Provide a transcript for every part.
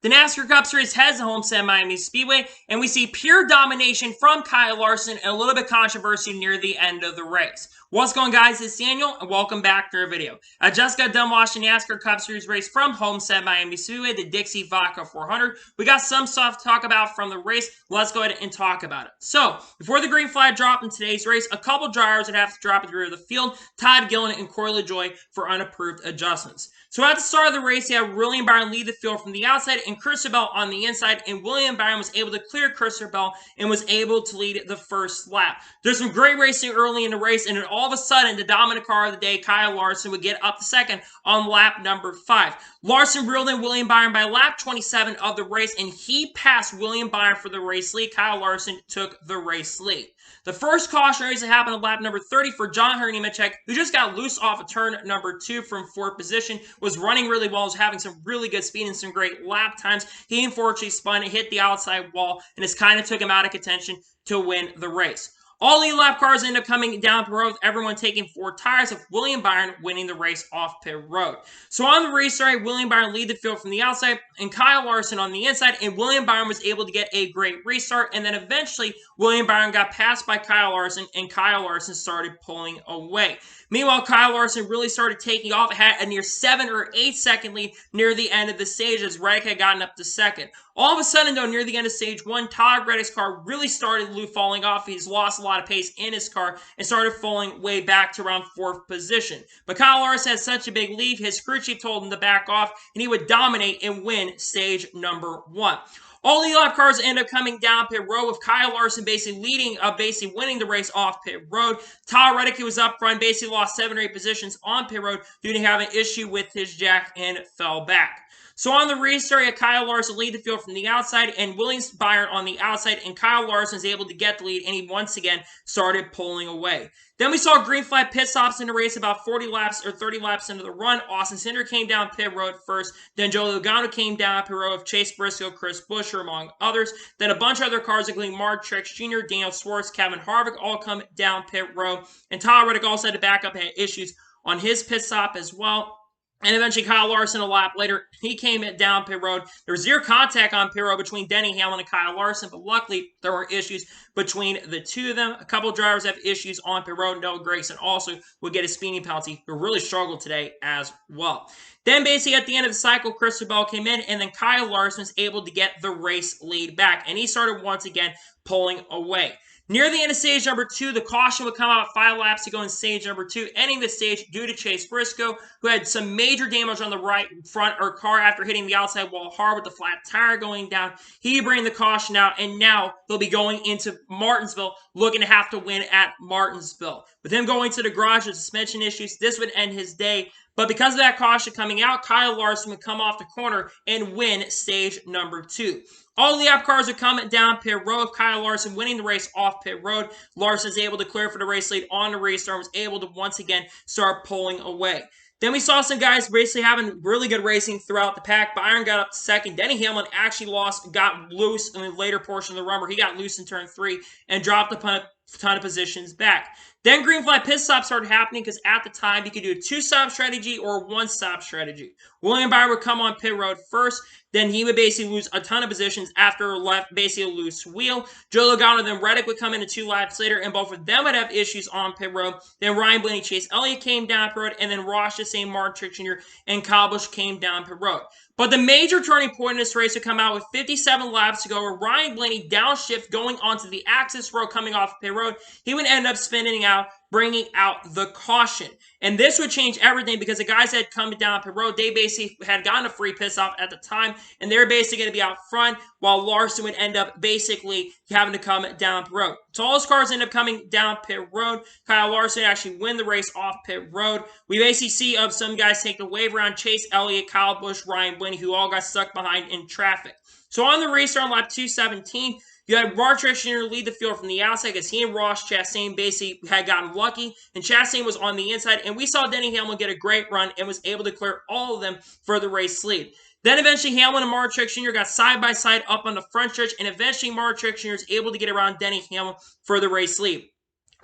The NASCAR Cup Series heads to Homestead Miami Speedway, and we see pure domination from Kyle Larson and a little bit of controversy near the end of the race. What's going on, guys? It's Daniel, and welcome back to our video. I just got done watching the NASCAR Cup Series race from Homestead Miami Speedway, the Dixie Vodka 400. We got some stuff to talk about from the race. Let's go ahead and talk about it. So, before the green flag dropped in today's race, a couple drivers would have to drop at the rear of the field, Todd Gillen and Corey LaJoie for unapproved adjustments. So at the start of the race, you have William Byron lead the field from the outside and Christopher Bell on the inside, and William Byron was able to clear Christopher Bell and was able to lead the first lap. There's some great racing early in the race, and then all of a sudden, the dominant car of the day, Kyle Larson, would get up to second on lap number 5. Larson reeled in William Byron by lap 27 of the race, and he passed William Byron for the race lead. Kyle Larson took the race lead. The first caution race that happened on lap number 30 for John Nemechek, who just got loose off of turn number 2 from 4th position, was running really well, was having some really good speed and some great lap times. He unfortunately spun, hit the outside wall, and this kind of took him out of contention to win the race. All the lap cars ended up coming down pit road with everyone taking 4 tires, with William Byron winning the race off pit road. So on the restart, William Byron lead the field from the outside and Kyle Larson on the inside, and William Byron was able to get a great restart, and then eventually William Byron got passed by Kyle Larson, and Kyle Larson started pulling away. Meanwhile, Kyle Larson really started taking off, had a near 7 or 8 second lead near the end of the stage as Reddick had gotten up to second. All of a sudden, though, near the end of stage 1, Todd Reddick's car really started falling off. He's lost a lot of pace in his car and started falling way back to around 4th position. But Kyle Larson had such a big lead, his crew chief told him to back off, and he would dominate and win stage number 1. All the lap cars end up coming down pit road with Kyle Larson basically leading, basically winning the race off pit road. Todd Reddick, who was up front, basically lost 7 or 8 positions on pit road due to having an issue with his jack and fell back. So on the restart, you had Kyle Larson lead the field from the outside and William Byron on the outside, and Kyle Larson was able to get the lead, and he once again started pulling away. Then we saw green flag pit stops in the race about 40 laps or 30 laps into the run. Austin Cindric came down pit road first. Then Joe Logano came down pit road with Chase Briscoe, Chris Buescher, among others. Then a bunch of other cars, including Mark Truex Jr., Daniel Swartz, Kevin Harvick, all come down pit road. And Todd Reddick also had to back up and had issues on his pit stop as well. And eventually, Kyle Larson, a lap later, he came down pit road. There was zero contact on pit road between Denny Hamlin and Kyle Larson, but luckily, there were issues between the two of them. A couple of drivers have issues on pit road. Noah Gragson also would get a speeding penalty, who really struggled today as well. Then, basically, at the end of the cycle, Christopher Bell came in, and then Kyle Larson was able to get the race lead back, and he started once again pulling away. Near the end of stage number 2, the caution would come out 5 laps to go in stage number 2, ending the stage due to Chase Briscoe, who had some major damage on the right front or car after hitting the outside wall hard with the flat tire going down. He bring the caution out, and now he'll be going into Martinsville, looking to have to win at Martinsville. With him going to the garage with suspension issues, this would end his day. But because of that caution coming out, Kyle Larson would come off the corner and win stage number 2. All the lap cars are coming down pit road, Kyle Larson winning the race off pit road. Larson's able to clear for the race lead on the restart, was able to once again start pulling away. Then we saw some guys basically having really good racing throughout the pack. Byron got up to second. Denny Hamlin actually got loose in the later portion of the run where he got loose in turn 3 and dropped a ton of positions back. Then green flag pit stops started happening because at the time you could do a 2-stop strategy or a 1-stop strategy. William Byron would come on pit road first. Then he would basically lose a ton of positions after left, basically a loose wheel. Joe Logano, then Reddick would come in 2 laps later, and both of them would have issues on pit road. Then Ryan Blaney, Chase Elliott came down pit road, and then Ross Chastain, Mark Truex Jr., and Kyle Busch came down pit road. But the major turning point in this race would come out with 57 laps to go, where Ryan Blaney downshift going onto the access road coming off pit road. He would end up spinning out, bringing out the caution. And this would change everything because the guys that had come down pit road, they basically had gotten a free piss off at the time, and they're basically going to be out front, while Larson would end up basically having to come down pit road. So all those cars end up coming down pit road. Kyle Larson actually win the race off pit road. We basically see of some guys take the wave around Chase Elliott, Kyle Busch, Ryan Blaney, who all got stuck behind in traffic. So on the restart on lap 217, you had Mark Truex Jr. lead the field from the outside because he and Ross Chastain basically had gotten lucky, and Chastain was on the inside, and we saw Denny Hamlin get a great run and was able to clear all of them for the race lead. Then eventually Hamlin and Mark Truex Jr. got side by side up on the front stretch, and eventually Mark Truex Jr. was able to get around Denny Hamlin for the race lead.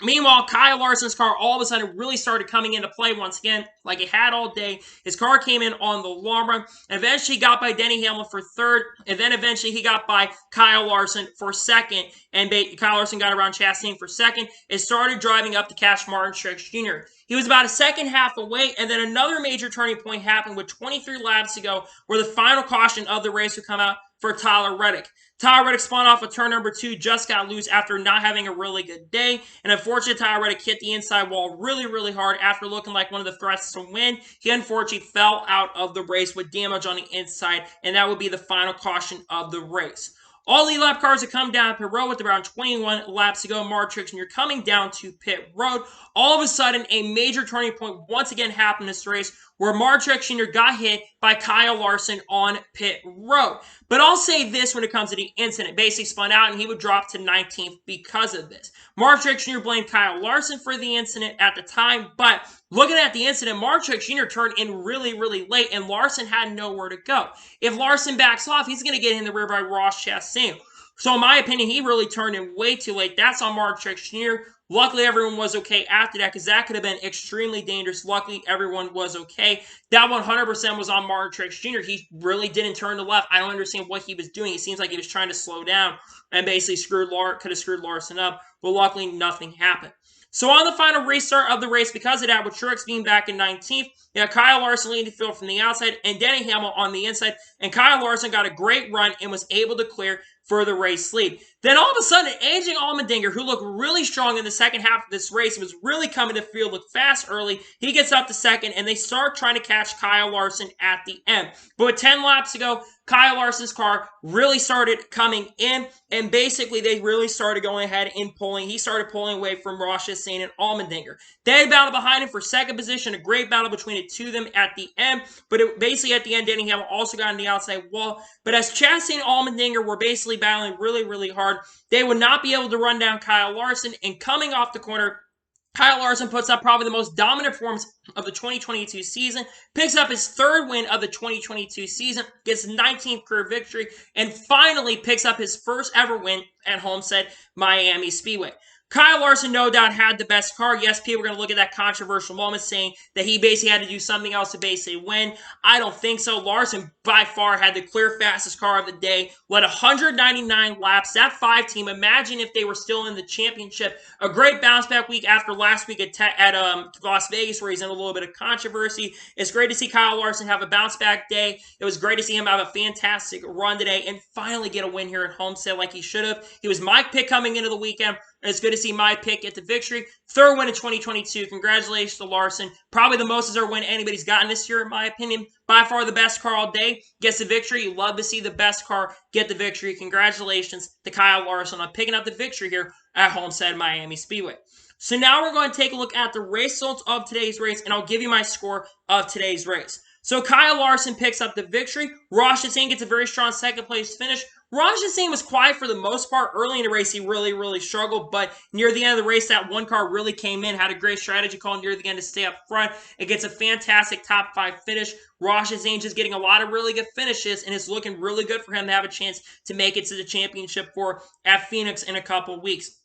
Meanwhile, Kyle Larson's car all of a sudden really started coming into play once again, like it had all day. His car came in on the long run, and eventually got by Denny Hamlin for third, and then eventually he got by Kyle Larson for second, and Kyle Larson got around Chastain for second. It started driving up to catch Martin Truex Jr. He was about a second half away, and then another major turning point happened with 23 laps to go, where the final caution of the race would come out for Tyler Reddick. Tyler Reddick spun off of turn number 2, just got loose after not having a really good day. And unfortunately, Tyler Reddick hit the inside wall really, really hard after looking like one of the threats to win. He unfortunately fell out of the race with damage on the inside, and that would be the final caution of the race. All the lap cars have come down pit road with around 21 laps to go. Martin Truex Jr. coming down to pit road. All of a sudden, a major turning point once again happened in this race where Martin Truex Jr. got hit by Kyle Larson on pit road. But I'll say this when it comes to the incident. Basically spun out and he would drop to 19th because of this. Martin Truex Jr. blamed Kyle Larson for the incident at the time, but looking at the incident, Martin Truex Jr. turned in really, really late, and Larson had nowhere to go. If Larson backs off, he's going to get in the rear by Ross Chastain. So in my opinion, he really turned in way too late. That's on Martin Truex Jr. Luckily, everyone was okay after that because that could have been extremely dangerous. Luckily, everyone was okay. That 100% was on Martin Truex Jr. He really didn't turn to left. I don't understand what he was doing. It seems like he was trying to slow down and basically could have screwed Larson up. But luckily, nothing happened. So on the final restart of the race, because of that, with Truex being back in 19th, you have Kyle Larson leading the field from the outside and Denny Hamlin on the inside. And Kyle Larson got a great run and was able to clear for the race lead. Then all of a sudden, AJ Allmendinger, who looked really strong in the second half of this race, was really coming to field, looked fast early. He gets up to second, and they start trying to catch Kyle Larson at the end. But with 10 laps to go, Kyle Larson's car really started coming in, and basically they really started going ahead and pulling. He started pulling away from Ross Chastain and Allmendinger. They had a battle behind him for second position, a great battle between the two of them at the end, but basically at the end, Denny Hamlin also got on the outside wall. But as Chastain and Allmendinger were basically battling really, really hard, they would not be able to run down Kyle Larson, and coming off the corner, Kyle Larson puts up probably the most dominant performance of the 2022 season, picks up his third win of the 2022 season, gets 19th career victory, and finally picks up his first ever win at Homestead Miami Speedway. Kyle Larson, no doubt, had the best car. Yes, people are going to look at that controversial moment saying that he basically had to do something else to basically win. I don't think so. Larson, by far, had the clear fastest car of the day, led 199 laps. That 5 team, imagine if they were still in the championship. A great bounce-back week after last week at Las Vegas, where he's in a little bit of controversy. It's great to see Kyle Larson have a bounce-back day. It was great to see him have a fantastic run today and finally get a win here at Homestead like he should have. He was my pick coming into the weekend. And it's good to see my pick get the victory. Third win in 2022. Congratulations to Larson. Probably the most deserved win anybody's gotten this year, in my opinion. By far the best car all day. Gets the victory. You love to see the best car get the victory. Congratulations to Kyle Larson on picking up the victory here at Homestead Miami Speedway. So now we're going to take a look at the race results of today's race, and I'll give you my score of today's race. So Kyle Larson picks up the victory. Ross Chastain gets a very strong second place finish. Ross Chastain was quiet for the most part. Early in the race, he really, really struggled. But near the end of the race, that one car really came in, had a great strategy call near the end to stay up front. It gets a fantastic top 5 finish. Ross Chastain just getting a lot of really good finishes, and it's looking really good for him to have a chance to make it to the championship at Phoenix in a couple weeks.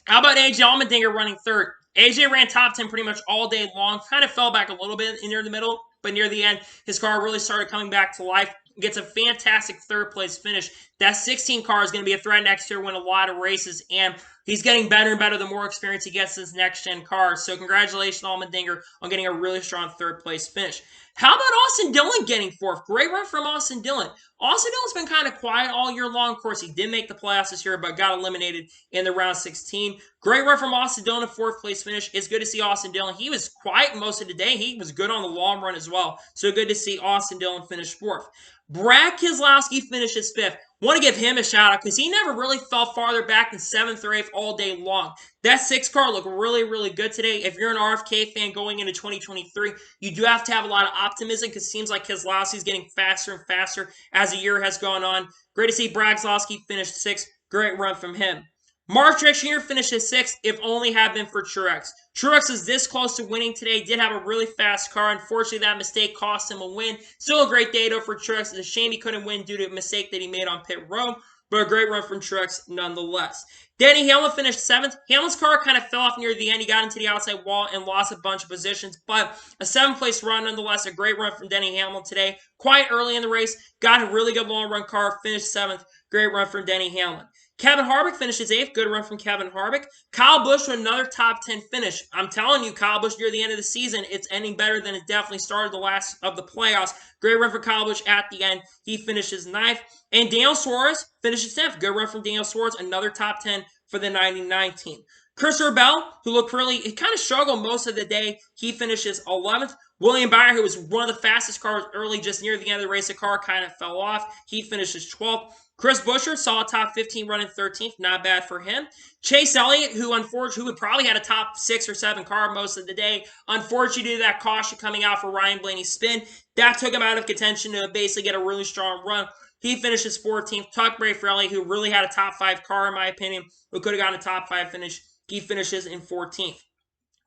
How about AJ Allmendinger running third? AJ ran top 10 pretty much all day long. Kind of fell back a little bit near the middle, but near the end, his car really started coming back to life. Gets a fantastic third place finish. That 16 car is going to be a threat next year, win a lot of races, and he's getting better and better the more experience he gets in his next-gen cars. So congratulations, Allmendinger, on getting a really strong third place finish. How about Austin Dillon getting fourth? Great run from Austin Dillon. Austin Dillon's been kind of quiet all year long. Of course, he did make the playoffs this year, but got eliminated in the round 16. Great run from Austin Dillon, a fourth place finish. It's good to see Austin Dillon. He was quiet most of the day. He was good on the long run as well. So good to see Austin Dillon finish fourth. Brad Keselowski finishes fifth. Want to give him a shout out because he never really fell farther back than 7th or 8th all day long. That 6 car looked really, really good today. If you're an RFK fan going into 2023, you do have to have a lot of optimism because it seems like Keselowski's getting faster and faster as the year has gone on. Great to see Brad Keselowski finish 6th. Great run from him. Martin Truex Jr. finishes 6th, if only had been for Truex. Truex is this close to winning today. Did have a really fast car. Unfortunately, that mistake cost him a win. Still a great day, though, for Truex. It's a shame he couldn't win due to a mistake that he made on pit road, but a great run from Truex nonetheless. Denny Hamlin finished 7th. Hamlin's car kind of fell off near the end. He got into the outside wall and lost a bunch of positions, but a 7th place run nonetheless. A great run from Denny Hamlin today. Quite early in the race, got a really good long run car, finished 7th. Great run from Denny Hamlin. Kevin Harvick finishes 8th. Good run from Kevin Harvick. Kyle Busch with another top 10 finish. I'm telling you, Kyle Busch near the end of the season, it's ending better than it definitely started the last of the playoffs. Great run for Kyle Busch at the end. He finishes 9th. And Daniel Suarez finishes 10th. Good run from Daniel Suarez. Another top 10 for the 99 team. Christopher Bell, who looked he kind of struggled most of the day. He finishes 11th. William Byron, who was one of the fastest cars early, just near the end of the race, the car kind of fell off. He finishes 12th. Chris Buescher saw a top 15 run in 13th. Not bad for him. Chase Elliott, who would probably had a top 6 or 7 car most of the day, unfortunately due to that caution coming out for Ryan Blaney's spin, that took him out of contention to basically get a really strong run. He finishes 14th. Tuck Brayfarelli, who really had a top 5 car in my opinion, who could have gotten a top 5 finish, he finishes in 14th.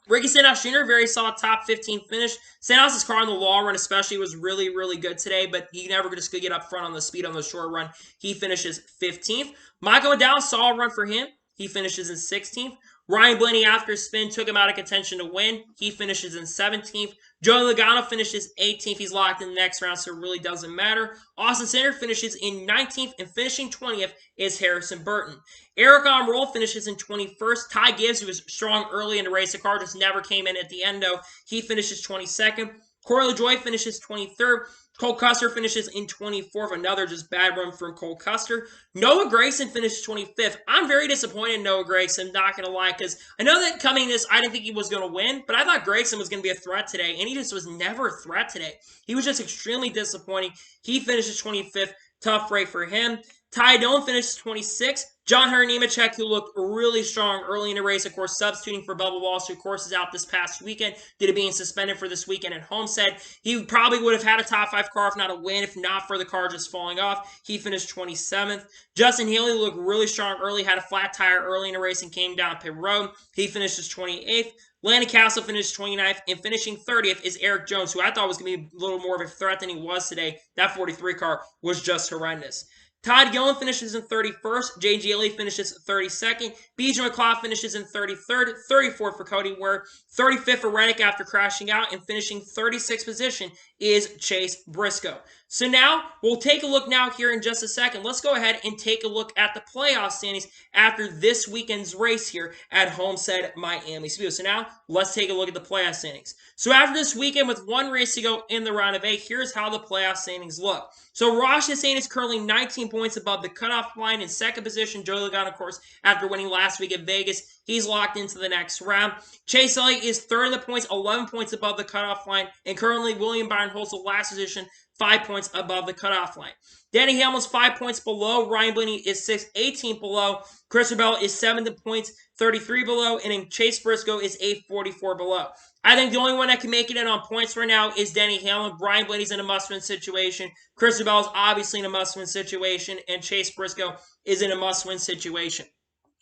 Ricky Stenhouse Jr., very solid top 15 finish. Stenhouse's car on the long run especially was really, really good today, but he never just could get up front on the speed on the short run. He finishes 15th. Michael McDowell, solid run for him. He finishes in 16th. Ryan Blaney, after his spin, took him out of contention to win. He finishes in 17th. Joey Logano finishes 18th. He's locked in the next round, so it really doesn't matter. Austin Cindric finishes in 19th, and finishing 20th is Harrison Burton. Eric Almirola finishes in 21st. Ty Gibbs, who was strong early in the race, the car just never came in at the end, though. He finishes 22nd. Corey LaJoie finishes 23rd. Cole Custer finishes in 24th. Another just bad run from Cole Custer. Noah Gragson finishes 25th. I'm very disappointed in Noah Gragson, not going to lie, because I know that coming this, I didn't think he was going to win, but I thought Gragson was going to be a threat today, and he just was never a threat today. He was just extremely disappointing. He finishes 25th. Tough rate for him. Ty Dillon finishes 26th. John Hunter Nemechek, who looked really strong early in the race, of course, substituting for Bubba Wallace, who, of course, is out this past weekend due to being suspended for this weekend at Homestead. He probably would have had a top 5 car, if not a win, if not for the car just falling off. He finished 27th. Justin Haley looked really strong early, had a flat tire early in the race and came down pit road. He finishes 28th. Landon Castle finished 29th, and finishing 30th is Eric Jones, who I thought was going to be a little more of a threat than he was today. That 43 car was just horrendous. Todd Gillen finishes in 31st. J.G. Lee finishes 32nd. B.J. McLeod finishes in 33rd. 34th for Cody Ware. 35th for Reddick after crashing out. And finishing 36th position is Chase Briscoe. So now, we'll take a look now here in just a second. Let's go ahead and take a look at the playoff standings after this weekend's race here at Homestead, Miami Speedway. So now, let's take a look at the playoff standings. So after this weekend with one race to go in the round of 8, here's how the playoff standings look. So Ross Chastain is currently 19 points above the cutoff line in second position. Joey Logano, of course, after winning last week at Vegas, he's locked into the next round. Chase Elliott is third in the points, 11 points above the cutoff line. And currently, William Byron holds the last position, 5 points above the cutoff line. Denny Hamlin's 5 points below. Ryan Blaney is 6th, 18 below. Christopher Bell is 7th points, 33 below. And then Chase Briscoe is 8th, 44 below. I think the only one that can make it in on points right now is Denny Hamlin. Ryan Blaney's in a must-win situation. Christopher Bell is obviously in a must-win situation. And Chase Briscoe is in a must-win situation.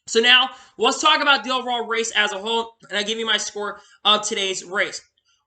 So now, let's talk about the overall race as a whole. And I'll give you my score of today's race.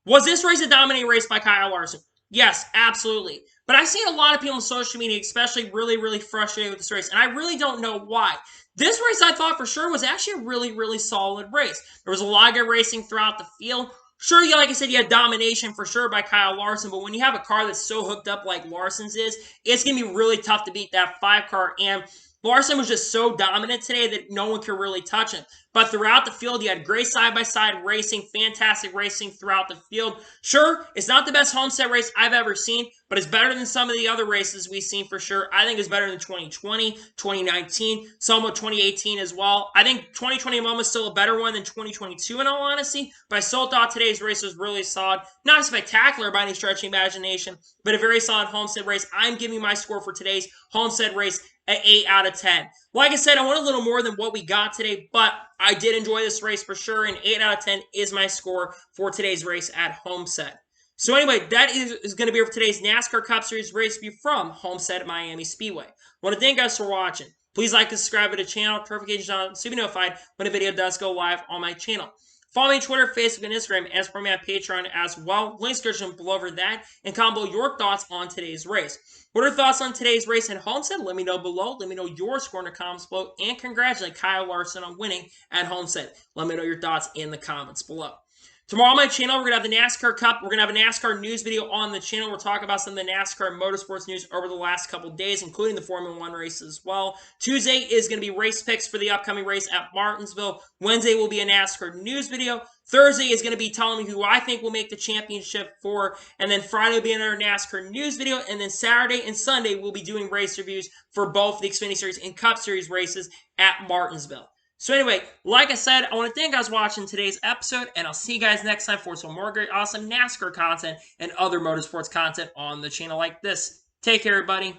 Was this race a dominating race by Kyle Larson? Yes, absolutely. But I've seen a lot of people on social media, especially really frustrated with this race, and I really don't know why. This race, I thought for sure, was actually a really solid race. There was a lot of good racing throughout the field. Sure, like I said, you had domination for sure by Kyle Larson, but when you have a car that's so hooked up like Larson's is, it's going to be really tough to beat that 5 car, and Larson was just so dominant today that no one could really touch him. But throughout the field, you had great side-by-side racing, fantastic racing throughout the field. Sure, it's not the best Homestead race I've ever seen, but it's better than some of the other races we've seen for sure. I think it's better than 2020, 2019, somewhat 2018 as well. I think 2021 was still a better one than 2022 in all honesty, but I still thought today's race was really solid. Not spectacular by any stretch of imagination, but a very solid Homestead race. I'm giving my score for today's Homestead race at 8 out of 10. Like I said, I want a little more than what we got today, but I did enjoy this race for sure, and 8 out of 10 is my score for today's race at Homestead. So anyway, that is going to be it for today's NASCAR Cup Series race review from Homestead Miami Speedway. I want to thank you guys for watching. Please like and subscribe to the channel, notifications on so you be notified when a video does go live on my channel. Follow me on Twitter, Facebook, and Instagram, and support me on Patreon as well. Links description below over that, and comment below your thoughts on today's race. What are your thoughts on today's race at Homestead? Let me know below. Let me know your score in the comments below, and congratulate Kyle Larson on winning at Homestead. Let me know your thoughts in the comments below. Tomorrow on my channel, we're going to have the NASCAR Cup. We're going to have a NASCAR news video on the channel. We'll talk about some of the NASCAR motorsports news over the last couple of days, including the Formula 1 races as well. Tuesday is going to be race picks for the upcoming race at Martinsville. Wednesday will be a NASCAR news video. Thursday is going to be telling me who I think will make the championship for. And then Friday will be another NASCAR news video. And then Saturday and Sunday, we'll be doing race reviews for both the Xfinity Series and Cup Series races at Martinsville. So anyway, like I said, I want to thank you guys for watching today's episode, and I'll see you guys next time for some more great, awesome NASCAR content and other motorsports content on the channel like this. Take care, everybody.